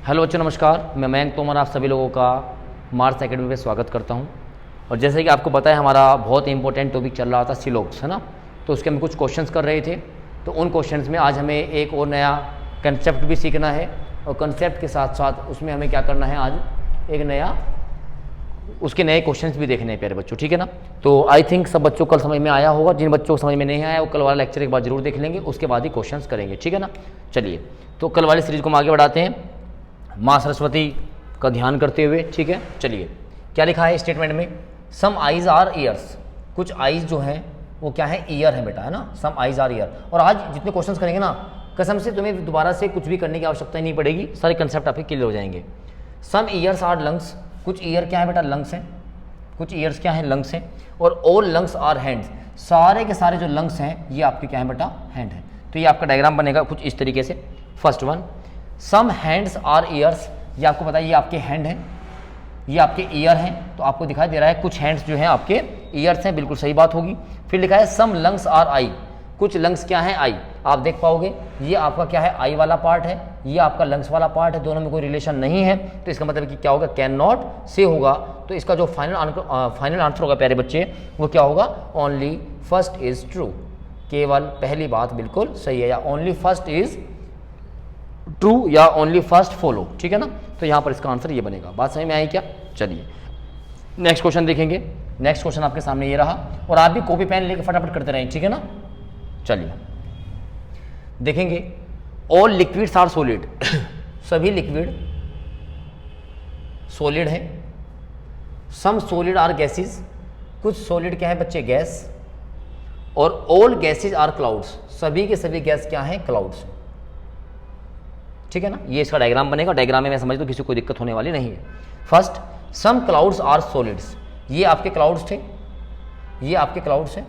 Hello बच्चों, नमस्कार। मैं मयंक तोमर आप सभी लोगों का मार्स एकेडमी में स्वागत करता हूं। और जैसे कि आपको पता है, हमारा बहुत इंपॉर्टेंट टॉपिक चल रहा था सिलोक्स, है ना। तो उसके हम कुछ क्वेश्चंस कर रहे थे। तो उन क्वेश्चंस में आज हमें एक और नया कंसेप्ट भी सीखना है, और कंसेप्ट के साथ साथ उसमें हमें क्या करना है, आज एक नया उसके नए क्वेश्चंस भी देखने हैं प्यारे बच्चों, ठीक है ना। तो आई थिंक सब बच्चों को कल समझ में आया होगा। जिन बच्चों को समझ में नहीं आया वो कल वाला लेक्चर एक बार जरूर देख लेंगे, उसके बाद ही क्वेश्चंस करेंगे, ठीक है ना। चलिए, तो कल वाली सीरीज को हम आगे बढ़ाते हैं माँ सरस्वती का ध्यान करते हुए, ठीक है। चलिए, क्या लिखा है स्टेटमेंट में, सम आइज आर ईयर्स। कुछ आइज जो हैं वो क्या है, ईयर है बेटा, है ना। सम आइज आर ईयर। और आज जितने क्वेश्चंस करेंगे ना, कसम से तुम्हें दोबारा से कुछ भी करने की आवश्यकता नहीं पड़ेगी, सारे कंसेप्ट आपके क्लियर हो जाएंगे। Some ears are lungs. कुछ ईयर क्या है बेटा, लंग्स हैं। कुछ ईयर्स क्या है, लंग्स हैं। और ऑल लंग्स आर हैंड्स। सारे के सारे जो लंग्स हैं ये आपके क्या है बेटा, हैंड है। तो ये आपका डायग्राम बनेगा कुछ इस तरीके से। First one, some hands are ears. ये आपको पता है, ये आपके हैंड हैं, ये आपके ईयर हैं। तो आपको दिखाई दे रहा है कुछ हैंड्स जो हैं आपके ईयर्स हैं, बिल्कुल सही बात होगी। फिर लिखा है सम लंग्स आर आई। कुछ लंग्स क्या है, आई। आप देख पाओगे ये आपका क्या है, आई वाला पार्ट है, ये आपका लंग्स वाला पार्ट है, दोनों में कोई रिलेशन नहीं है। तो इसका मतलब कि क्या होगा, कैन नॉट से होगा। तो इसका जो फाइनल आंसर होगा प्यारे बच्चे, वो क्या होगा, ओनली फर्स्ट इज ट्रू। केवल पहली बात बिल्कुल सही है, या ओनली फर्स्ट इज ट्रू, या ओनली फर्स्ट फॉलो, ठीक है ना। तो यहाँ पर इसका आंसर ये बनेगा। बात समझ में आई क्या। चलिए नेक्स्ट क्वेश्चन देखेंगे। नेक्स्ट क्वेश्चन आपके सामने ये रहा, और आप भी कॉपी पेन लेके फटाफट करते रहें, ठीक है ना। चलिए देखेंगे, ऑल लिक्विड्स आर सॉलिड। सभी लिक्विड सॉलिड है। Some solid are gases. कुछ सॉलिड क्या है बच्चे, गैस। और ऑल गैसेज आर क्लाउड्स। सभी के सभी गैस क्या है, क्लाउड्स, ठीक है ना। ये इसका डायग्राम बनेगा। डायग्राम में मैं समझ दो किसी को कोई दिक्कत होने वाली नहीं है। First, some clouds are solids. ये आपके क्लाउड्स थे, ये आपके क्लाउड्स हैं,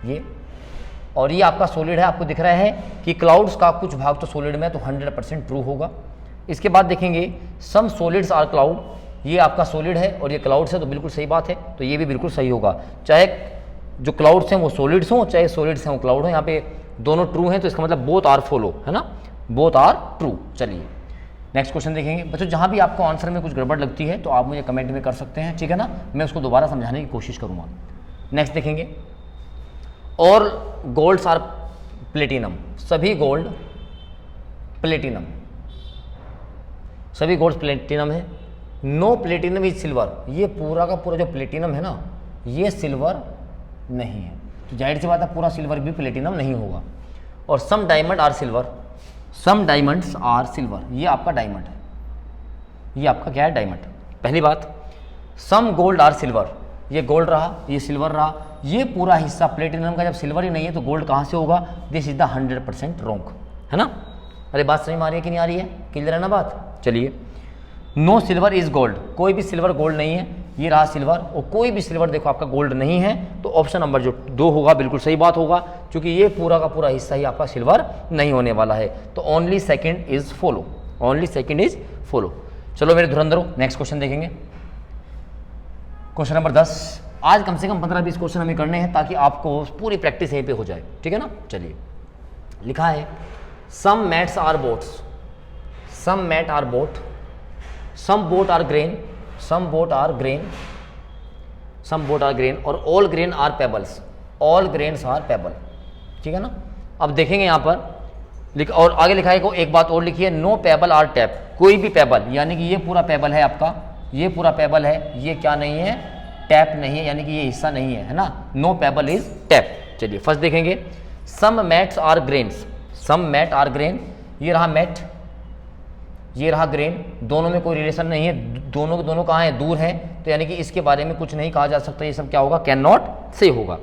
ये, और ये आपका सॉलिड है। आपको दिख रहा है कि क्लाउड्स का कुछ भाग तो सॉलिड में, तो 100% ट्रू होगा। इसके बाद देखेंगे सम सॉलिड्स आर क्लाउड। ये आपका सॉलिड है और ये क्लाउड्स है, तो बिल्कुल सही बात है। तो ये भी बिल्कुल सही होगा, चाहे जो क्लाउड्स हैं वो सॉलिड्स हों, चाहे सॉलिड्स हैं वो क्लाउड हों। यहाँ पे दोनों ट्रू हैं, तो इसका मतलब बोथ आर फॉलो, है ना, बोथ आर ट्रू। चलिए नेक्स्ट क्वेश्चन देखेंगे बच्चों। जहाँ भी आपको आंसर में कुछ गड़बड़ लगती है तो आप मुझे कमेंट में कर सकते हैं, ठीक है ना। मैं उसको दोबारा समझाने की कोशिश करूँगा। नेक्स्ट देखेंगे, और गोल्ड्स आर प्लेटिनम। सभी गोल्ड प्लेटिनम, सभी गोल्ड प्लेटिनम है। No platinum is silver. ये पूरा का पूरा जो प्लेटिनम है ना, ये सिल्वर नहीं है। तो जाहिर सी बात है, पूरा सिल्वर भी प्लेटिनम नहीं होगा। और some diamond are silver. Some diamonds are silver. ये आपका डायमंड है, ये आपका क्या है, डायमंड। पहली बात, सम गोल्ड आर सिल्वर। ये गोल्ड रहा, ये सिल्वर रहा। ये पूरा हिस्सा प्लेटिनम का जब सिल्वर ही नहीं है तो गोल्ड कहाँ से होगा। दिस इज द 100% रॉन्ग, है ना। अरे बात समझ में आ रही है कि नहीं आ रही है, क्लियर है ना बात। चलिए, नो सिल्वर इज गोल्ड। कोई भी सिल्वर गोल्ड नहीं है। ये रहा सिल्वर, और कोई भी सिल्वर देखो आपका गोल्ड नहीं है। तो ऑप्शन नंबर जो 2 होगा बिल्कुल सही बात होगा, क्योंकि ये पूरा का पूरा हिस्सा ही आपका सिल्वर नहीं होने वाला है। तो only second is follow, only second is follow. चलो मेरे धुरंधरों, नेक्स्ट क्वेश्चन देखेंगे। Question number 10। आज कम से कम 15-20 क्वेश्चन हमें करने हैं, ताकि आपको पूरी प्रैक्टिस यहीं पे हो जाए, ठीक है ना। चलिए, लिखा है some mats are boats. Some mat are boat. Some boat are grain. Some boat are grain. Some boat are grain. और all grain are pebbles. All grains are pebble, ठीक है ना। अब देखेंगे यहाँ पर और आगे लिखा है, को एक बात और लिखी है, नो पेबल आर टैप। कोई भी पेबल, यानी कि ये पूरा पेबल है आपका, ये पूरा पेबल है, ये क्या नहीं है, टैप नहीं है, यानी कि ये हिस्सा नहीं है, है ना। No pebble is tap. चलिए फर्स्ट देखेंगे, some mats are grains. Some mat are grain. ये रहा मैट, ये रहा ग्रेन। दोनों में कोई रिलेशन नहीं है, दोनों कहाँ हैं, दूर हैं। तो यानी कि इसके बारे में कुछ नहीं कहा जा सकता। ये सब क्या होगा, कैन नॉट से होगा।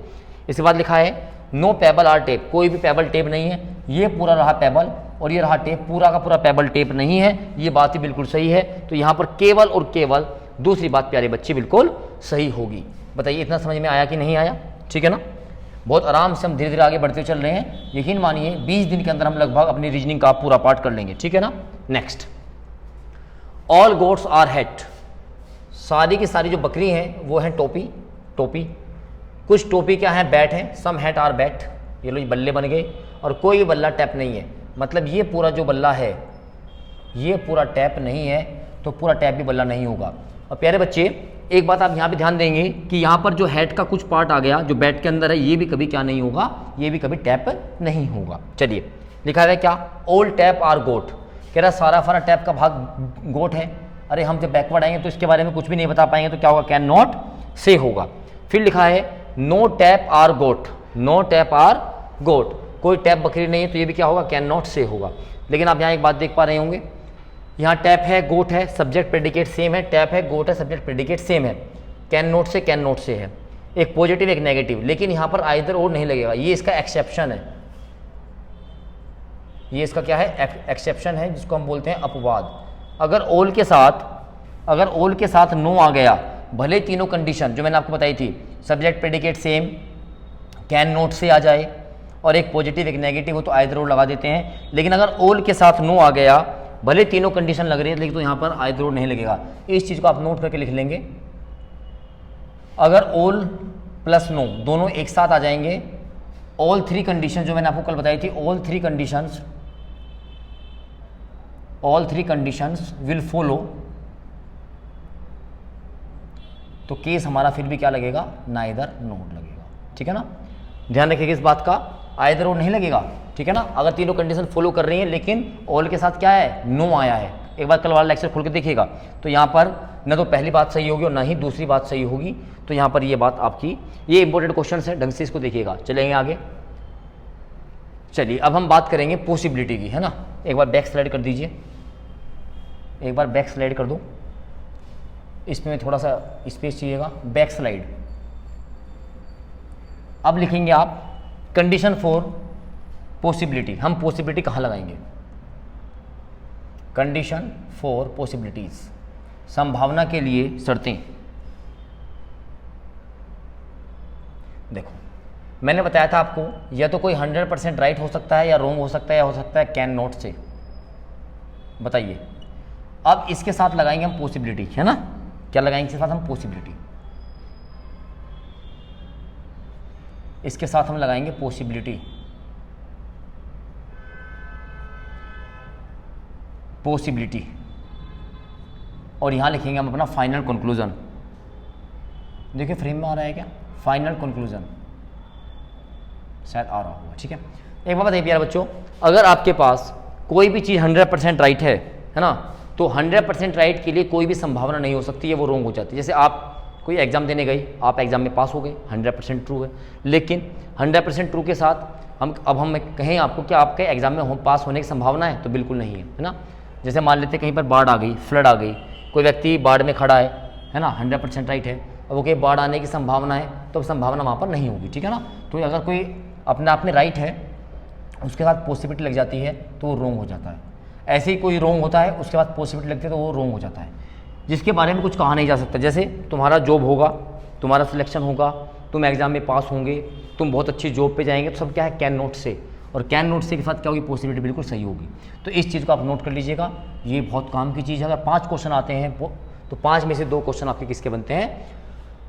इसके बाद लिखा है नो पेबल आर टेप। कोई भी पेबल टेप नहीं है। ये पूरा रहा पेबल और ये रहा टेप, पूरा का पूरा पेबल टेप नहीं है। ये बात ही बिल्कुल सही है। तो यहाँ पर केवल और केवल दूसरी बात प्यारे बच्चे बिल्कुल सही होगी। बताइए इतना समझ में आया कि नहीं आया, ठीक है ना। बहुत आराम से हम धीरे धीरे आगे बढ़ते चल रहे हैं। यकीन मानिए 20 दिन के अंदर हम लगभग अपनी रीजनिंग का पूरा पार्ट कर लेंगे, ठीक है ना। Next, all goats are hat. सारी की सारी जो बकरी हैं वो हैं टोपी। टोपी, कुछ टोपी क्या है, बैट है। सम हैट आर बैट। ये लो बल्ले बन गए। और कोई बल्ला टैप नहीं है। मतलब ये पूरा जो बल्ला है ये पूरा टैप नहीं है तो पूरा टैप भी बल्ला नहीं होगा। और प्यारे बच्चे एक बात आप यहाँ पे ध्यान देंगे कि यहाँ पर जो हेड का कुछ पार्ट आ गया जो बैट के अंदर है, ये भी कभी क्या नहीं होगा, ये भी कभी टैप नहीं होगा। चलिए लिखा है क्या, ऑल टैप आर गोट, कह रहा सारा फारा टैप का भाग गोट है। अरे हम जब बैकवर्ड आएंगे तो इसके बारे में कुछ भी नहीं बता पाएंगे, तो क्या होगा, कैन नॉट से होगा। फिर लिखा है no tap are goat, no tap are goat, कोई टैप बकरी नहीं है, तो ये भी क्या होगा, कैन नॉट से होगा। लेकिन आप यहाँ एक बात देख पा रहे होंगे, यहाँ टैप है गोट है, सब्जेक्ट प्रेडिकेट सेम है, टैप है गोट है, सब्जेक्ट प्रेडिकेट सेम है, कैन नोट से है, एक पॉजिटिव एक नेगेटिव, लेकिन यहाँ पर आइदर और नहीं लगेगा, ये इसका एक्सेप्शन है, ये इसका क्या है, एक्सेप्शन है, जिसको हम बोलते हैं अपवाद। अगर ऑल के साथ नो आ गया, भले तीनों कंडीशन जो मैंने आपको बताई थी, subject predicate same, can not से आ जाए और एक पॉजिटिव एक नेगेटिव हो, तो आइदर और लगा देते हैं। लेकिन अगर ऑल के साथ नो आ गया, भले तीनों कंडीशन लग रही है, लेकिन तो यहाँ पर आइदर और नहीं लगेगा। इस चीज़ को आप नोट करके लिख लेंगे। अगर ऑल प्लस नो दोनों एक साथ आ जाएंगे, ऑल थ्री कंडीशन जो मैंने आपको कल बताई थी, all three conditions will follow, तो केस हमारा फिर भी क्या लगेगा, नाइदर नोट लगेगा। ठीक है ना, ध्यान रखिएगा इस बात का, आइदर और नहीं लगेगा। ठीक है ना, अगर तीनों कंडीशन फॉलो कर रही हैं लेकिन ऑल के साथ क्या है, नो आया है, एक बार कल वाला लेक्चर खोल के देखिएगा, तो यहाँ पर न तो पहली बात सही होगी और ना ही दूसरी बात सही होगी। तो यहाँ पर ये बात आपकी, ये इंपॉर्टेंट क्वेश्चन है, ढंग से इसको देखिएगा। चलेंगे आगे। चलिए अब हम बात करेंगे पॉसिबिलिटी की, है ना। एक बार बैक स्लाइड कर दीजिए, एक बार बैक स्लाइड कर दो, इसमें थोड़ा सा स्पेस चाहिएगा, बैक स्लाइड। अब लिखेंगे आप कंडीशन फॉर पॉसिबिलिटी। हम पॉसिबिलिटी कहाँ लगाएंगे, कंडीशन फॉर पॉसिबिलिटीज, संभावना के लिए शर्तें। देखो मैंने बताया था आपको, या तो कोई 100% राइट हो सकता है, या रॉन्ग हो सकता है, या हो सकता है कैन नॉट से। बताइए, अब इसके साथ लगाएंगे हम पॉसिबिलिटी, है ना। क्या लगाएंगे इसके साथ हम, पॉसिबिलिटी। इसके साथ हम लगाएंगे पॉसिबिलिटी, और यहां लिखेंगे हम अपना फाइनल कंक्लूजन। देखिए फ्रेम में आ रहा है क्या, फाइनल कंक्लूजन, शायद आ रहा होगा। ठीक है, एक बात बताइए प्यारे बच्चों, अगर आपके पास कोई भी चीज़ 100% राइट है ना, तो 100% राइट के लिए कोई भी संभावना नहीं हो सकती है, वो रॉन्ग हो जाती है। जैसे आप कोई एग्जाम देने गए, आप एग्जाम में पास हो गए, 100% ट्रू है, लेकिन 100% ट्रू के साथ हम कहें आपको कि आपके एग्जाम में पास होने की संभावना है, तो बिल्कुल नहीं है ना। जैसे मान लेते कहीं पर बाढ़ आ गई, फ्लड आ गई, कोई व्यक्ति बाढ़ में खड़ा है ना, 100% राइट है, अब वो कहीं बाढ़ आने की संभावना है, तो संभावना वहाँ पर नहीं होगी। ठीक है ना, तो अगर कोई अपने आप में राइट है, उसके साथ पॉसिबिलिटी लग जाती है, तो वो रॉन्ग हो जाता है। ऐसे ही कोई रॉन्ग होता है, उसके बाद पॉसिबिलिटी लगती है, तो वो रॉन्ग हो जाता है, जिसके बारे में कुछ कहा नहीं जा सकता। जैसे तुम्हारा जॉब होगा, तुम्हारा सिलेक्शन होगा, तुम एग्जाम में पास होंगे, तुम बहुत अच्छी जॉब पे जाएंगे, तो सब क्या है, कैन नॉट से, और कैन नोट से के साथ क्या होगी, पॉसिबिलिटी बिल्कुल सही होगी। तो इस चीज़ को आप नोट कर लीजिएगा, ये बहुत काम की चीज़ है। अगर 5 क्वेश्चन आते हैं तो 5 में से 2 क्वेश्चन आपके किसके बनते हैं,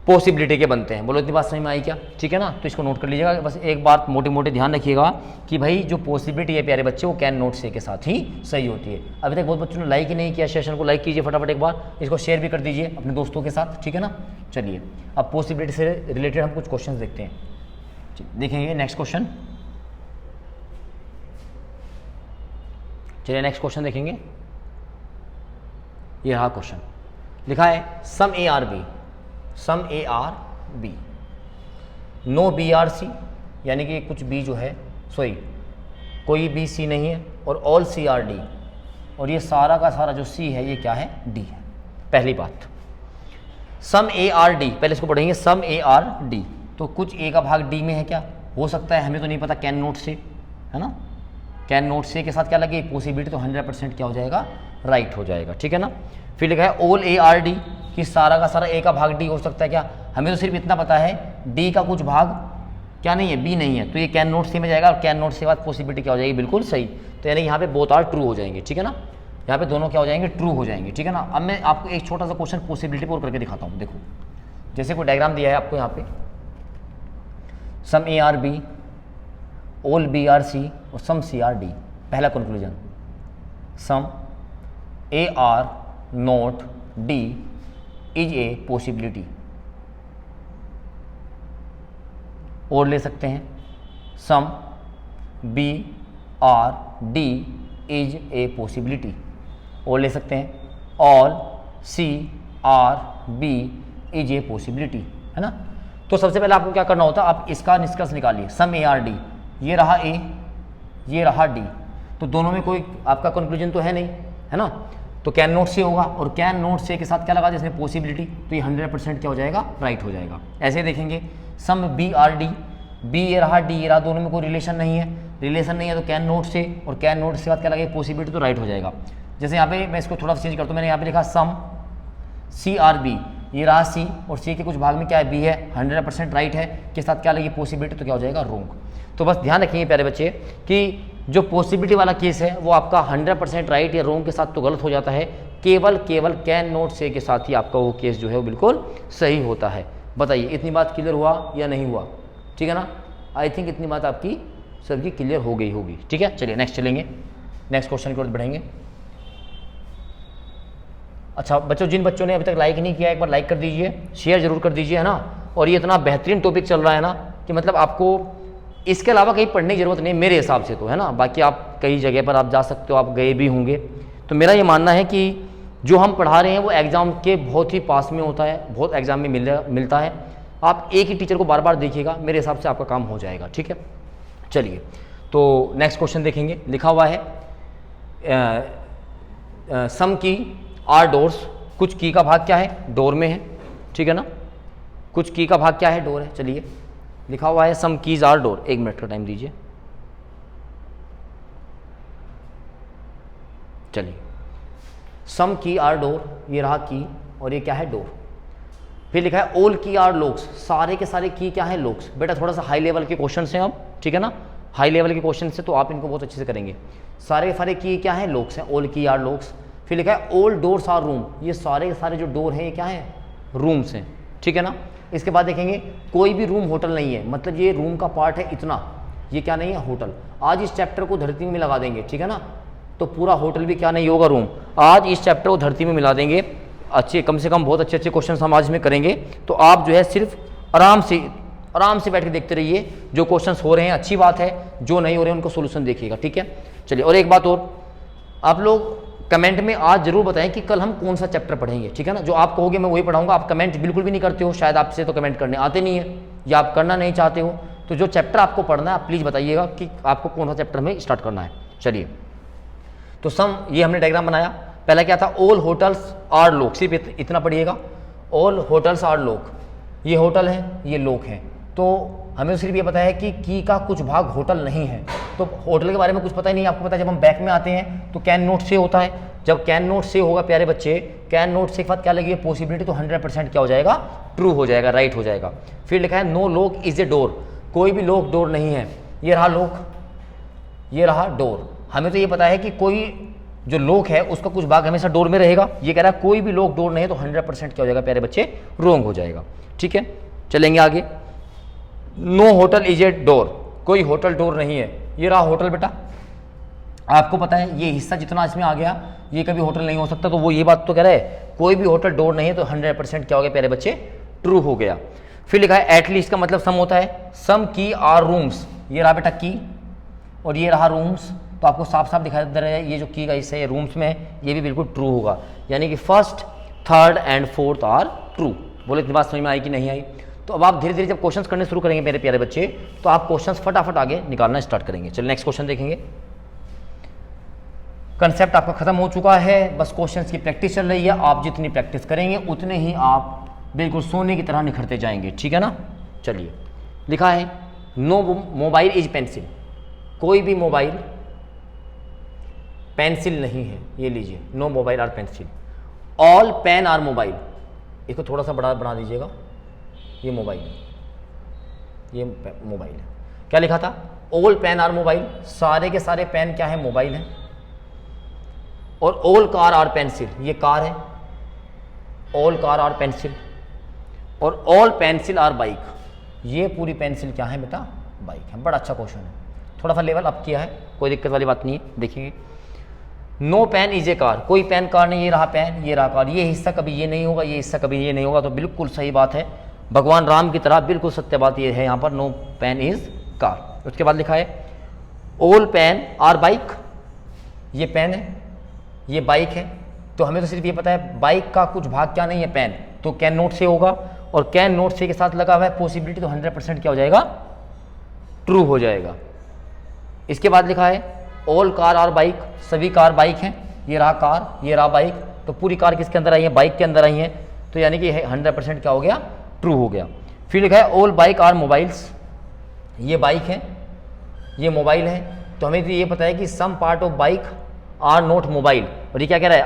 पॉसिबिलिटी के बनते हैं। बोलो इतनी बात समझ में आई क्या, ठीक है ना। तो इसको नोट कर लीजिएगा। बस एक बात मोटे मोटे ध्यान रखिएगा कि भाई जो पॉसिबिलिटी है प्यारे बच्चे, वो कैन नोट से के साथ ही सही होती है। अभी तक बहुत बच्चों ने लाइक ही नहीं किया, सेशन को लाइक कीजिए फटाफट, एक बार इसको शेयर भी कर दीजिए अपने दोस्तों के साथ, ठीक है ना। चलिए अब पॉसिबिलिटी से रिलेटेड हम कुछ क्वेश्चन देखते हैं, देखेंगे नेक्स्ट क्वेश्चन। चलिए नेक्स्ट क्वेश्चन देखेंगे। ये रहा क्वेश्चन, लिखा है some A are B, some A are B, no B are C, यानी कि कुछ बी जो है सॉरी कोई बी सी नहीं है, और ऑल सी आर डी, और ये सारा का सारा जो सी है ये क्या है, डी है। पहली बात सम ए आर डी, पहले इसको पढ़ेंगे सम ए आर डी, तो कुछ ए का भाग डी में है, क्या हो सकता है हमें तो नहीं पता, कैन नोट से, है ना। कैन नोट से के साथ क्या लगे, पॉसिबिलिटी, तो 100% क्या हो जाएगा, राइट हो जाएगा, ठीक है ना। फिर लिखा है ऑल ए आर डी, कि सारा का सारा ए का भाग डी हो सकता है, क्या हमें तो सिर्फ इतना पता है डी का कुछ भाग क्या नहीं है, बी नहीं है, तो ये कैन नोट से में जाएगा, और कैन नोट से के बाद पॉसिबिलिटी क्या हो जाएगी, बिल्कुल सही। तो यानी यहाँ पे बोथ आर ट्रू हो जाएंगे, ठीक है ना, यहाँ पे दोनों क्या हो जाएंगे, ट्रू हो जाएंगे, ठीक है ना। अब मैं आपको एक छोटा सा क्वेश्चन पॉसिबिलिटी पर करके दिखाता हूँ। देखो जैसे कोई डायग्राम दिया है आपको यहाँ पे, some A are B, all B are C, और सम सी आर डी। पहला conclusion, some A are not D is a possibility. और ले सकते हैं some B are D is a possibility. और ले सकते हैं all C are B is a possibility, है ना। तो सबसे पहले आपको क्या करना होता है, आप इसका निष्कर्ष निकालिए। सम ए आर डी, ये रहा ए, ये रहा डी, तो दोनों में कोई आपका कंक्लूजन तो है नहीं, है ना। तो कैन नोट से होगा, और कैन नोट से के साथ क्या लगा जिसने पॉसिबिलिटी, तो ये 100% क्या हो जाएगा, राइट हो जाएगा। ऐसे देखेंगे some B are D, B ये रहा डी ये रहा, दोनों में कोई रिलेशन नहीं है, रिलेशन नहीं है तो कैन नोट से, और कैन नोट से बाद क्या लगेगा पॉसिबिलिटी, तो राइट हो जाएगा। जैसे यहाँ पे मैं इसको थोड़ा सा चेंज करता हूँ, मैंने यहाँ पे लिखा सम सी आर बी, ये रहा सी और सी के कुछ भाग में क्या है बी है, 100% राइट है, के साथ क्या लगी पॉसिबिलिटी, तो क्या हो जाएगा रॉन्ग। तो बस ध्यान रखिए प्यारे बच्चे कि जो पॉसिबिलिटी वाला केस है वो आपका 100% राइट या रॉन्ग के साथ तो गलत हो जाता है, केवल कैन नोट से के साथ ही आपका वो केस जो है वो बिल्कुल सही होता है। बताइए इतनी बात क्लियर हुआ या नहीं हुआ, ठीक है ना। आई थिंक इतनी बात आपकी सबकी क्लियर हो गई होगी, ठीक है। चलिए नेक्स्ट चलेंगे, नेक्स्ट क्वेश्चन की ओर बढ़ेंगे। अच्छा बच्चों, जिन बच्चों ने अभी तक लाइक नहीं किया एक बार लाइक कर दीजिए, शेयर जरूर कर दीजिए, है ना। और ये इतना बेहतरीन टॉपिक चल रहा है ना कि मतलब आपको इसके अलावा कहीं पढ़ने की जरूरत नहीं मेरे हिसाब से तो, है ना। बाकी आप कई जगह पर आप जा सकते हो, आप गए भी होंगे, तो मेरा ये मानना है कि जो हम पढ़ा रहे हैं वो एग्ज़ाम के बहुत ही पास में होता है, बहुत एग्ज़ाम में मिलता है। आप एक ही टीचर को बार बार देखिएगा, मेरे हिसाब से आपका काम हो जाएगा, ठीक है। चलिए तो नेक्स्ट क्वेश्चन देखेंगे। लिखा हुआ है सम की आर डोर्स, कुछ की का भाग क्या है, डोर में है, ठीक है ना। कुछ की का भाग क्या है, डोर है। चलिए लिखा हुआ है some keys are door, 1 minute का टाइम दीजिए। चलिए सम की आर डोर, ये रहा की और ये क्या है डोर। फिर लिखा है ऑल की आर लॉक्स, सारे के सारे की क्या है लॉक्स। बेटा थोड़ा सा हाई लेवल के क्वेश्चन हैं अब, ठीक है ना, हाई लेवल के क्वेश्चन से तो आप इनको बहुत अच्छे से करेंगे। सारे के सारे की क्या है लॉक्स हैं, ऑल की आर लॉक्स। फिर लिखा है ऑल डोर्स आर रूम, ये सारे के सारे जो डोर हैं ये क्या है रूम्स हैं, ठीक है ना। इसके बाद देखेंगे कोई भी रूम होटल नहीं है, मतलब ये रूम का पार्ट है इतना, ये क्या नहीं है होटल। आज इस चैप्टर को धरती में लगा देंगे, ठीक है ना, तो पूरा होटल भी क्या नहीं होगा रूम। आज इस चैप्टर को धरती में मिला देंगे, अच्छे कम से कम बहुत अच्छे अच्छे क्वेश्चन हम आज में करेंगे। तो आप जो है सिर्फ आराम से बैठ के देखते रहिए, जो क्वेश्चंस हो रहे हैं अच्छी बात है, जो नहीं हो रहे हैं उनको सोल्यूशन देखिएगा, ठीक है। चलिए और एक बात और, आप लोग कमेंट में आज जरूर बताएं कि कल हम कौन सा चैप्टर पढ़ेंगे, ठीक है ना। जो आप कहोगे मैं वही पढ़ाऊंगा। आप कमेंट बिल्कुल भी नहीं करते हो, शायद आपसे तो कमेंट करने आते नहीं है या आप करना नहीं चाहते हो, तो जो चैप्टर आपको पढ़ना है आप प्लीज़ बताइएगा कि आपको कौन सा चैप्टर में स्टार्ट करना है। चलिए तो सम, ये हमने डायग्राम बनाया। पहला क्या था, ऑल होटल्स आर लोक, सिर्फ इतना पढ़िएगा, ऑल होटल्स आर लोक, ये होटल है ये लोक हैं। तो हमें सिर्फ ये पता है कि की का कुछ भाग होटल नहीं है, तो होटल के बारे में कुछ पता ही नहीं। आपको पता है जब हम बैक में आते हैं तो कैन नोट से होता है, जब कैन नोट से होगा प्यारे बच्चे, कैन नोट से के बाद क्या लगी है पॉसिबिलिटी, तो 100% क्या हो जाएगा ट्रू हो जाएगा, राइट हो जाएगा। फिर लिखा है no lock is a door, कोई भी लॉक डोर नहीं है। ये रहा लॉक, ये रहा डोर। हमें तो ये पता है कि कोई जो लॉक है उसका कुछ भाग हमेशा डोर में रहेगा। ये कह रहा है कोई भी लॉक डोर नहीं है, तो 100% क्या हो जाएगा प्यारे बच्चे रॉन्ग हो जाएगा, ठीक है। चलेंगे आगे। No hotel is a door, कोई होटल डोर नहीं है। ये रहा होटल बेटा, आपको पता है ये हिस्सा जितना इसमें आ गया ये कभी होटल नहीं हो सकता, तो वो ये बात तो कह रहा है कोई भी होटल डोर नहीं है, तो 100% क्या हो गया प्यारे बच्चे ट्रू हो गया। फिर लिखा है एटलीस्ट का मतलब सम होता है, सम की आर रूम्स, ये रहा बेटा की और ये रहा रूम्स। तो आपको साफ साफ दिखाई दे रहा है ये जो की का हिस्सा है रूम्स में, ये भी बिल्कुल ट्रू होगा, यानी कि first third and fourth are true. बोले इतनी बात समझ में आई कि नहीं आई। तो अब आप धीरे धीरे जब क्वेश्चंस करने शुरू करेंगे मेरे प्यारे बच्चे, तो आप क्वेश्चंस फटाफट आगे निकालना स्टार्ट करेंगे। चलिए नेक्स्ट क्वेश्चन देखेंगे। कंसेप्ट आपका खत्म हो चुका है, बस क्वेश्चंस की प्रैक्टिस चल रही है। आप जितनी प्रैक्टिस करेंगे उतने ही आप बिल्कुल सोने की तरह निखरते जाएंगे, ठीक है ना। चलिए लिखा है नो मोबाइल इज पेंसिल, कोई भी मोबाइल पेंसिल नहीं है। ये लीजिए no mobile are pencil, all pen are mobile. इसको थोड़ा सा बड़ा बना दीजिएगा, ये मोबाइल, ये मोबाइल है। क्या लिखा था, ऑल पेन आर मोबाइल, सारे के सारे पेन क्या है मोबाइल है। और ऑल कार आर पेंसिल, ये कार है, ऑल कार आर पेंसिल। और ऑल पेंसिल आर बाइक, ये पूरी पेंसिल क्या है बेटा बाइक है। बड़ा अच्छा क्वेश्चन है, थोड़ा सा लेवल अप किया है, कोई दिक्कत वाली बात नहीं है। देखिए no pen is a car, कोई पेन कार नहीं, ये रहा पेन, ये रहा कार, ये हिस्सा कभी ये नहीं होगा, ये हिस्सा कभी ये नहीं होगा, तो बिल्कुल सही बात है, भगवान राम की तरह बिल्कुल सत्य बात ये है यहाँ पर, नो पेन इज कार। उसके बाद लिखा है ऑल पेन आर बाइक, ये पेन है, ये बाइक है, तो हमें तो सिर्फ ये पता है बाइक का कुछ भाग क्या नहीं है, पेन, तो कैन नॉट से होगा, और कैन नॉट से के साथ लगा हुआ है पॉसिबिलिटी, तो 100% क्या हो जाएगा, ट्रू हो जाएगा। इसके बाद लिखा है ऑल कार आर बाइक, सभी कार बाइक हैं, ये रहा कार, ये रहा बाइक, तो पूरी कार किसके अंदर आई है, बाइक के अंदर आई है, तो यानी कि 100% क्या हो गया, ट्रू हो गया। फिर लिखा है ऑल बाइक आर मोबाइल्स, ये बाइक है, ये मोबाइल है, तो हमें तो ये पता है कि some part of bike are not mobile, और ये क्या कह रहा है,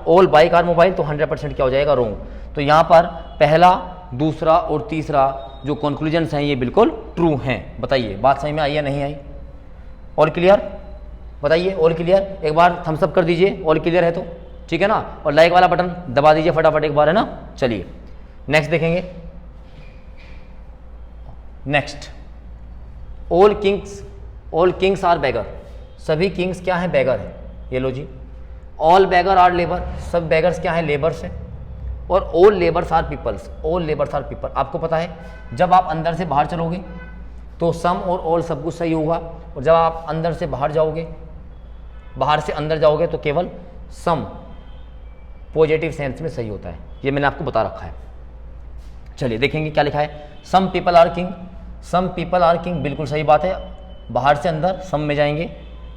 ऑल बाइक आर मोबाइल, तो 100% क्या हो जाएगा, रॉन्ग। तो यहाँ पर पहला, दूसरा और तीसरा जो कंक्लूजन्स हैं ये बिल्कुल ट्रू हैं। बताइए बात समझ में आई या नहीं आई, ऑल क्लियर, बताइए ऑल क्लियर, एक बार थम्स अप कर दीजिए ऑल क्लियर है तो, ठीक है ना, और लाइक वाला बटन दबा दीजिए फटाफट एक बार, है ना। चलिए नेक्स्ट देखेंगे, next all kings are beggar, सभी किंग्स क्या हैं, बेगर है, ये लो जी। ऑल बेगर आर लेबर, सब बेगर्स क्या है, लेबर्स है। और all labours are peoples, all labours are people. आपको पता है जब आप अंदर से बाहर चलोगे तो सम और ऑल सब कुछ सही होगा, और जब आप अंदर से बाहर जाओगे, बाहर से अंदर जाओगे तो केवल सम पॉजिटिव सेंस में सही होता है, ये मैंने आपको बता रखा है। चलिए देखेंगे क्या लिखा है, some people are king, some people are king, बिल्कुल सही बात है, बाहर से अंदर सम में जाएंगे।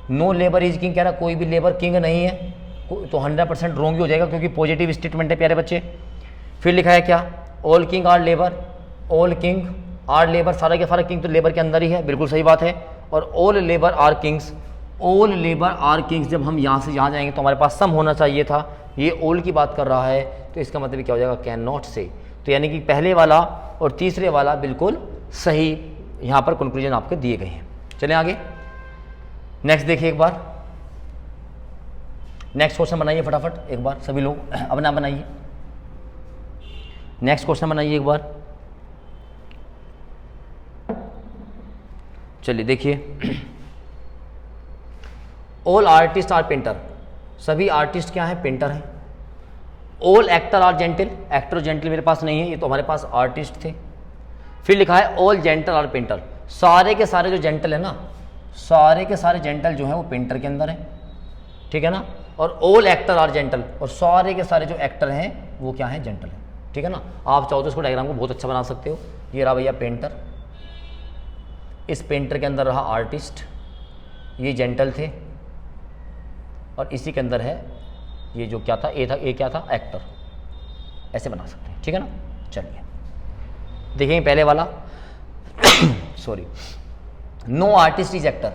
नो लेबर इज किंग, कह रहा कोई भी लेबर किंग नहीं है, तो 100% रॉन्ग ही हो जाएगा क्योंकि पॉजिटिव स्टेटमेंट है प्यारे बच्चे। फिर लिखा है क्या, all king are labour, all king are labour, सारा के सारा किंग तो लेबर के अंदर ही है, बिल्कुल सही बात है। और all labour are kings, all labour are kings, जब हम यहाँ से यहाँ जाएंगे तो हमारे पास सम होना चाहिए था, ये ऑल की बात कर रहा है, तो इसका मतलब क्या हो जाएगा, कैन नॉट से। तो यानी कि पहले वाला और तीसरे वाला बिल्कुल सही यहाँ पर कंक्लूजन आपके दिए गए हैं। चलें आगे, नेक्स्ट देखिए एक बार, नेक्स्ट क्वेश्चन बनाइए फटाफट एक बार, सभी लोग अपना बनाइए, नेक्स्ट क्वेश्चन बनाइए एक बार। चलिए देखिए, ऑल आर्टिस्ट आर पेंटर, सभी आर्टिस्ट क्या है, पेंटर हैं। All actor are gentle, actor gentle मेरे पास नहीं है, ये तो हमारे पास आर्टिस्ट थे। फिर लिखा है ऑल जेंटल आर पेंटर, सारे के सारे जो जेंटल है ना, सारे के सारे जेंटल जो हैं वो पेंटर के अंदर हैं, ठीक है ना। और ऑल एक्टर आर जेंटल, और सारे के सारे जो एक्टर हैं वो क्या हैं, जेंटल हैं, ठीक है ना। आप चाहो तो इसको डायग्राम को बहुत अच्छा बना सकते हो। ये रहा भैया पेंटर, इस पेंटर के अंदर रहा आर्टिस्ट, ये जेंटल थे, और इसी के अंदर है ये जो क्या था, ये क्या था, एक्टर, ऐसे बना सकते हैं, ठीक है ना। चलिए देखेंगे पहले वाला sorry, no artist is actor,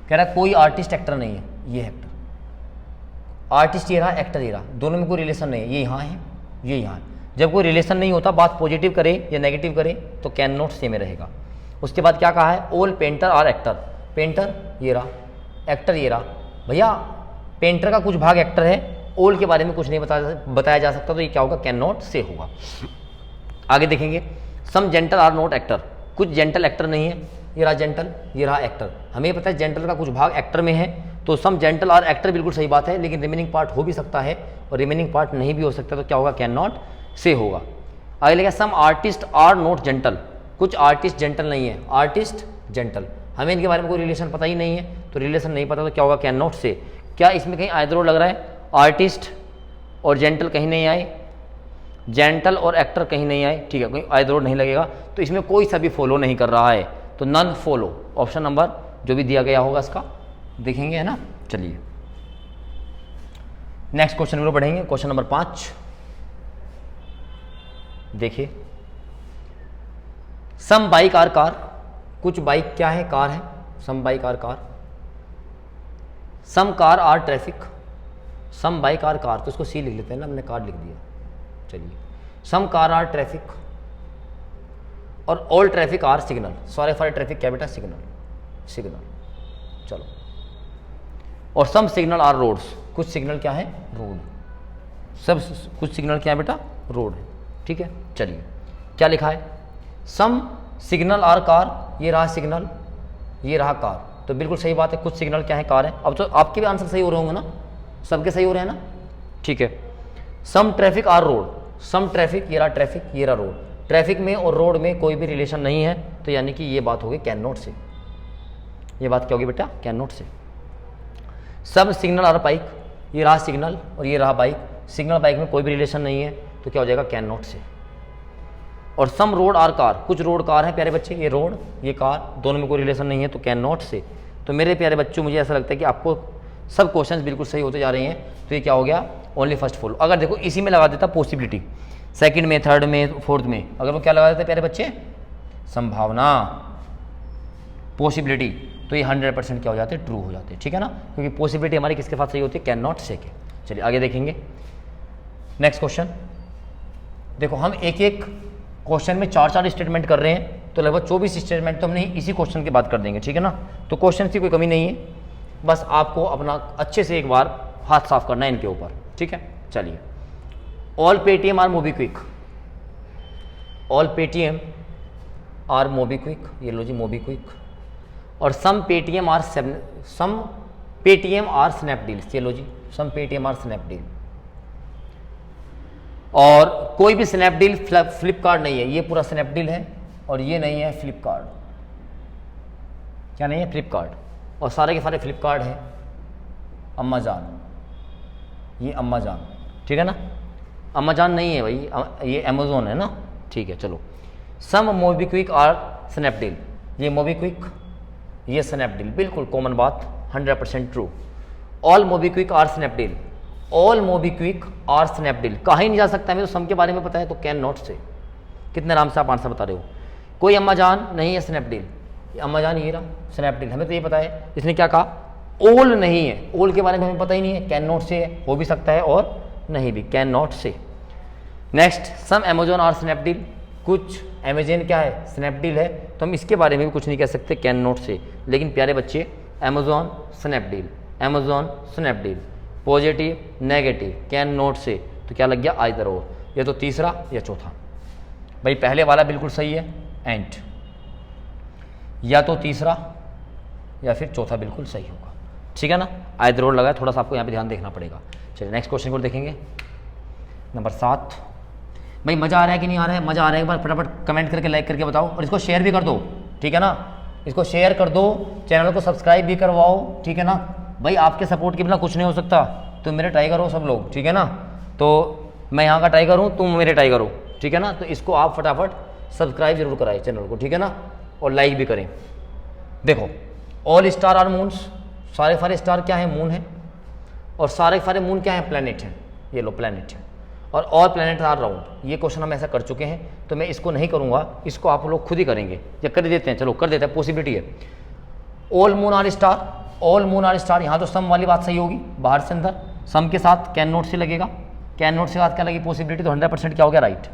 कह रहा कोई आर्टिस्ट एक्टर नहीं है, ये एक्टर, आर्टिस्ट ये रहा, एक्टर ये रहा, दोनों में कोई रिलेशन नहीं है, ये यहाँ है, ये यहाँ है। जब कोई रिलेशन नहीं होता, बात पॉजिटिव करे या नेगेटिव करे तो कैन नॉट से में रहेगा। उसके बाद क्या कहा है, all painter are actor, painter ये रहा, एक्टर ये रहा। भैया पेंटर का कुछ भाग एक्टर है, ऑल के बारे में कुछ नहीं बताया जा सकता, तो ये क्या होगा, कैन नॉट से होगा। आगे देखेंगे, सम जेंटल आर नॉट एक्टर, कुछ जेंटल एक्टर नहीं है, ये रहा जेंटल, ये रहा एक्टर। हमें पता है जेंटल का कुछ भाग एक्टर में है, तो सम जेंटल आर एक्टर बिल्कुल सही बात है, लेकिन रिमेनिंग पार्ट हो भी सकता है और रिमेनिंग पार्ट नहीं भी हो सकता, तो क्या होगा, कैन नॉट से होगा। आगे लिखा some artist are not gentle, कुछ आर्टिस्ट जेंटल नहीं है, आर्टिस्ट जेंटल, हमें इनके बारे में कोई रिलेशन पता ही नहीं है, तो रिलेशन नहीं पता तो क्या होगा, कैन नॉट से। क्या इसमें कहीं आइदर लग रहा है, आर्टिस्ट और जेंटल कहीं नहीं आए, जेंटल और एक्टर कहीं नहीं आए, ठीक है, कोई आइदर नहीं लगेगा, तो इसमें कोई सा भी फॉलो नहीं कर रहा है, तो नन फॉलो, ऑप्शन नंबर जो भी दिया गया होगा इसका देखेंगे, है ना। चलिए नेक्स्ट क्वेश्चन की ओर बढ़ेंगे, क्वेश्चन नंबर 5 देखिए, सम बाइक आर कार, कुछ बाइक क्या है, कार है, some bike are car. Some car are traffic, some bike are car, तो इसको सी लिख लेते हैं ना, हमने कार लिख दिया। चलिए, सम कार आर ट्रैफिक, और ऑल ट्रैफिक आर सिग्नल, सारे सारे ट्रैफिक क्या बेटा, सिग्नल, सिग्नल। चलो, और सम सिग्नल आर रोड्स, कुछ सिग्नल क्या है, रोड, सब कुछ सिग्नल क्या है बेटा, रोड है, ठीक है। चलिए क्या लिखा है, सम सिग्नल आर कार, ये रहा सिग्नल, ये रहा कार, तो बिल्कुल सही बात है, कुछ सिग्नल क्या है, कार है। अब तो आपके भी आंसर सही हो रहे होंगे ना, सबके सही हो रहे हैं ना, ठीक है। Some traffic are road, some traffic, ये रहा ट्रैफिक, ये रहा रोड, ट्रैफिक में और रोड में कोई भी रिलेशन नहीं है, तो यानी कि ये बात होगी कैन नॉट से, ये बात क्या होगी बेटा, कैन नॉट से। सब सिग्नल आर बाइक, ये रहा सिग्नल और ये रहा बाइक, सिग्नल बाइक में कोई भी रिलेशन नहीं है, तो क्या हो जाएगा, कैन नॉट से। और सम रोड आर कार, कुछ रोड कार हैं प्यारे बच्चे, ये रोड ये कार, दोनों में कोई रिलेशन नहीं है, तो कैन नॉट से। तो मेरे प्यारे बच्चों, मुझे ऐसा लगता है कि आपको सब क्वेश्चंस बिल्कुल सही होते जा रहे हैं, तो ये क्या हो गया, ओनली फर्स्ट फॉलो। अगर देखो इसी में लगा देता पॉसिबिलिटी, सेकंड में, थर्ड में, फोर्थ में, अगर वो क्या लगा देते प्यारे बच्चे, संभावना, पॉसिबिलिटी, तो ये 100% क्या हो जाते, ट्रू हो जाते, ठीक है ना, क्योंकि पॉसिबिलिटी हमारी किसके साथ सही होती है, कैन नॉट से के। चलिए आगे देखेंगे नेक्स्ट क्वेश्चन। देखो हम एक एक क्वेश्चन में 4-4 स्टेटमेंट कर रहे हैं, तो लगभग 24 स्टेटमेंट तो हमने इसी क्वेश्चन के बाद कर देंगे, ठीक है ना। तो क्वेश्चन की कोई कमी नहीं है, बस आपको अपना अच्छे से एक बार हाथ साफ करना है इनके ऊपर, ठीक है। चलिए, all Paytm are MobiKwik, all Paytm are MobiKwik, ये लो जी मोबीक्विक, और सम पेटीएम आर स्नैपडील, ये लो जी सम पेटीएम आर स्नैपडील, और कोई भी स्नैपडील फ्लिपकार्ट नहीं है, ये पूरा स्नैपडील है और ये नहीं है फ्लिपकार्ट, क्या नहीं है, फ्लिपकार्ट, और सारे के सारे फ्लिपकार्ट है, अमेज़न, ये अमेज़न, ठीक है ना, अमेज़न नहीं है भाई, ये अमेज़न है ना, ठीक है। चलो, सम मोबीक्विक आर स्नैपडील, ये मोबीक्विक, ये स्नैपडील, बिल्कुल कॉमन बात, 100% true. All MobiKwik are Snapdeal, all MobiKwik are Snapdeal, कहीं नहीं जा सकता, हमें तो सम के बारे में पता है, तो कैन नॉट से। कितने आराम से आप आंसर बता रहे हो। कोई अमेज़न नहीं है स्नैपडील, अमेज़न ये रहा स्नैपडील, हमें तो ये पता है। इसने क्या कहा, ऑल नहीं है, ऑल के बारे में हमें पता ही नहीं है, कैन नॉट से है, हो भी सकता है और नहीं भी, can not say. Next, some Amazon are Snapdeal, कुछ अमेज़न क्या है, स्नैपडील है, तो हम इसके बारे में भी कुछ नहीं कह सकते कैन नॉट से। लेकिन प्यारे बच्चे, Amazon Snapdeal, Amazon Snapdeal, positive negative, can not से, तो क्या लग गया, आइदर और, ये तो तीसरा या चौथा। भाई पहले वाला बिल्कुल सही है, एंड, या तो तीसरा या फिर चौथा बिल्कुल सही होगा, ठीक है ना, आइदर और लगा, थोड़ा सा आपको यहाँ पे ध्यान देखना पड़ेगा। चलिए नेक्स्ट क्वेश्चन को देखेंगे, नंबर 7। भाई मज़ा आ रहा है कि नहीं आ रहा है, मज़ा आ रहा है, एक बार फटाफट कमेंट करके लाइक करके बताओ, और इसको शेयर भी कर दो, ठीक है ना, इसको शेयर कर दो, चैनल को सब्सक्राइब भी करवाओ, ठीक है ना। भाई आपके सपोर्ट के बिना कुछ नहीं हो सकता, तुम मेरे टाइगर हो सब लोग, ठीक है ना, तो मैं यहाँ का टाइगर हूँ, तुम मेरे टाइगर हो, ठीक है ना। तो इसको आप फटाफट सब्सक्राइब जरूर कराएं चैनल को, ठीक है ना, और लाइक भी करें। देखो, ऑल स्टार आर मून्स, सारे सारे स्टार क्या है, मून है, और सारे सारे मून क्या है, प्लैनेट है, ये लो प्लैनेट है, और ऑल प्लैनेट आर राउंड। ये क्वेश्चन हम ऐसा कर चुके हैं, तो मैं इसको नहीं करूँगा, इसको आप लोग खुद ही करेंगे, या कर देते हैं, चलो कर देते हैं, पॉसिबिलिटी है। All moon are star, all moon are star, यहाँ तो सम वाली बात सही होगी, बाहर से अंदर, सम के साथ कैन नॉट से लगेगा, कैन नॉट से साथ क्या लगी, पॉसिबिलिटी, तो 100% क्या हो गया, राइट।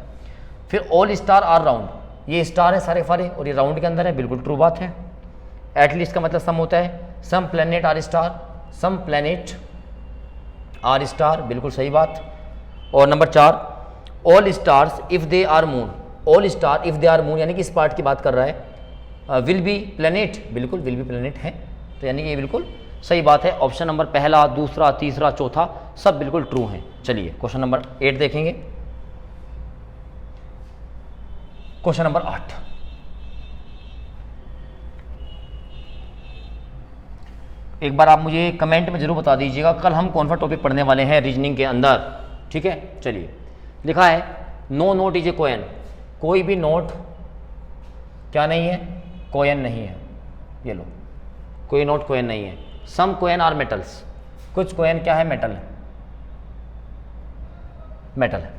फिर ऑल स्टार आर राउंड, ये स्टार है सारे फारे और ये राउंड के अंदर है, बिल्कुल ट्रू बात है। एटलीस्ट का मतलब सम होता है, some planet are star, some planet are star, बिल्कुल सही बात। और number 4, all stars if they are moon, all star if they are moon, यानी कि इस पार्ट की बात कर रहा है। विल बी प्लैनेट, बिल्कुल विल बी प्लैनेट है, तो यानी कि ये बिल्कुल सही बात है। ऑप्शन नंबर पहला, दूसरा, तीसरा, चौथा सब बिल्कुल ट्रू हैं। चलिए क्वेश्चन नंबर 8 देखेंगे। क्वेश्चन नंबर 8, एक बार आप मुझे कमेंट में जरूर बता दीजिएगा कल हम कौन सा टॉपिक पढ़ने वाले हैं रीजनिंग के अंदर, ठीक है। चलिए, लिखा है no note is a coin, कोई भी नोट क्या नहीं है, कोइन नहीं है, ये लो, कोई नोट कोइन नहीं है। सम कोइन आर मेटल्स, कुछ कोइन क्या है, मेटल है, मेटल है।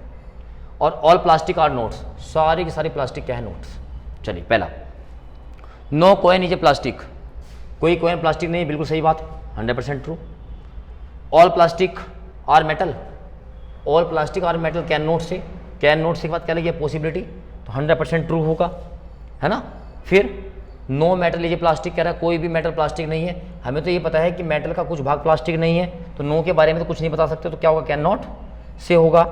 और ऑल प्लास्टिक आर नोट्स, सारी की सारी प्लास्टिक क्या है, नोट्स। चलिए पहला, no coin is a plastic, कोई कोइन प्लास्टिक नहीं, बिल्कुल सही बात, 100% true. All plastic are metal, all plastic are metal, can not say, can not say के बाद क्या लगी, पॉसिबिलिटी, तो 100% ट्रू होगा, है ना। फिर no metal is a plastic कह रहा है, कोई भी मेटल प्लास्टिक नहीं है, हमें तो ये पता है कि मेटल का कुछ भाग प्लास्टिक नहीं है, तो नो के बारे में तो कुछ नहीं बता सकते, तो क्या होगा, कैन नॉट से होगा।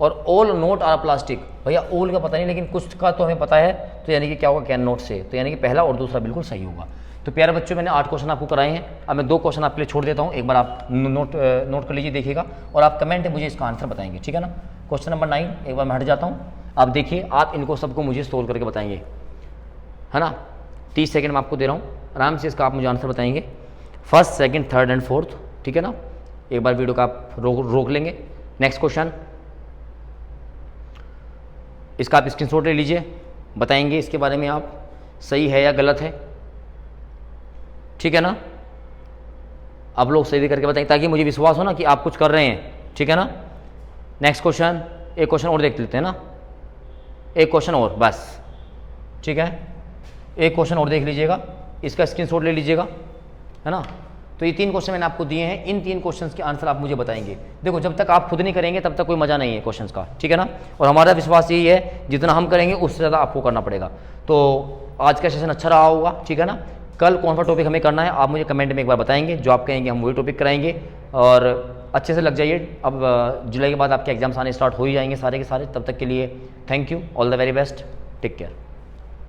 और ऑल नोट आर प्लास्टिक, भैया ऑल का पता नहीं, लेकिन कुछ का तो हमें पता है, तो यानी कि क्या होगा, कैन नॉट से, तो यानी कि पहला और दूसरा बिल्कुल सही होगा। तो प्यारे बच्चों, मैंने 8 क्वेश्चन आपको कराए हैं। अब मैं 2 क्वेश्चन आपके लिए छोड़ देता हूँ, एक बार आप नोट कर लीजिए, देखिएगा, और आप कमेंट में मुझे इसका आंसर बताएंगे, ठीक है ना। क्वेश्चन नंबर 9, एक बार मैं हट जाता हूँ। आप देखिए, आप इनको सबको मुझे सोल्व करके बताएंगे, है ना। 30 सेकंड में आपको दे रहा हूँ, आराम से इसका आप मुझे आंसर बताएंगे, first, second, third and fourth, ठीक है ना। एक बार वीडियो का आप रोक लेंगे। नेक्स्ट क्वेश्चन, इसका आप स्क्रीनशॉट ले लीजिए, बताएंगे इसके बारे में आप सही है या गलत है, ठीक है ना। आप लोग सही भी करके बताएंगे ताकि मुझे विश्वास हो ना कि आप कुछ कर रहे हैं, ठीक है ना। नेक्स्ट क्वेश्चन, एक क्वेश्चन और देख लेते हैं ना, एक क्वेश्चन और बस, ठीक है। एक क्वेश्चन और देख लीजिएगा, इसका स्क्रीनशॉट ले लीजिएगा, है ना। तो ये 3 क्वेश्चन मैंने आपको दिए हैं, इन 3 क्वेश्चंस के आंसर आप मुझे बताएंगे। देखो, जब तक आप खुद नहीं करेंगे तब तक कोई मज़ा नहीं है क्वेश्चंस का, ठीक है ना। और हमारा विश्वास यही है, जितना हम करेंगे उससे ज़्यादा आपको करना पड़ेगा। तो आज का सेशन अच्छा रहा होगा, ठीक है ना। कल कौन सा टॉपिक हमें करना है आप मुझे कमेंट में एक बार बताएंगे, जो आप कहेंगे हम वही टॉपिक कराएंगे। और अच्छे से लग जाइए, अब जुलाई के बाद आपके एग्जाम्स आने स्टार्ट हो ही जाएंगे सारे के सारे। तब तक के लिए thank you, all the very best, take care.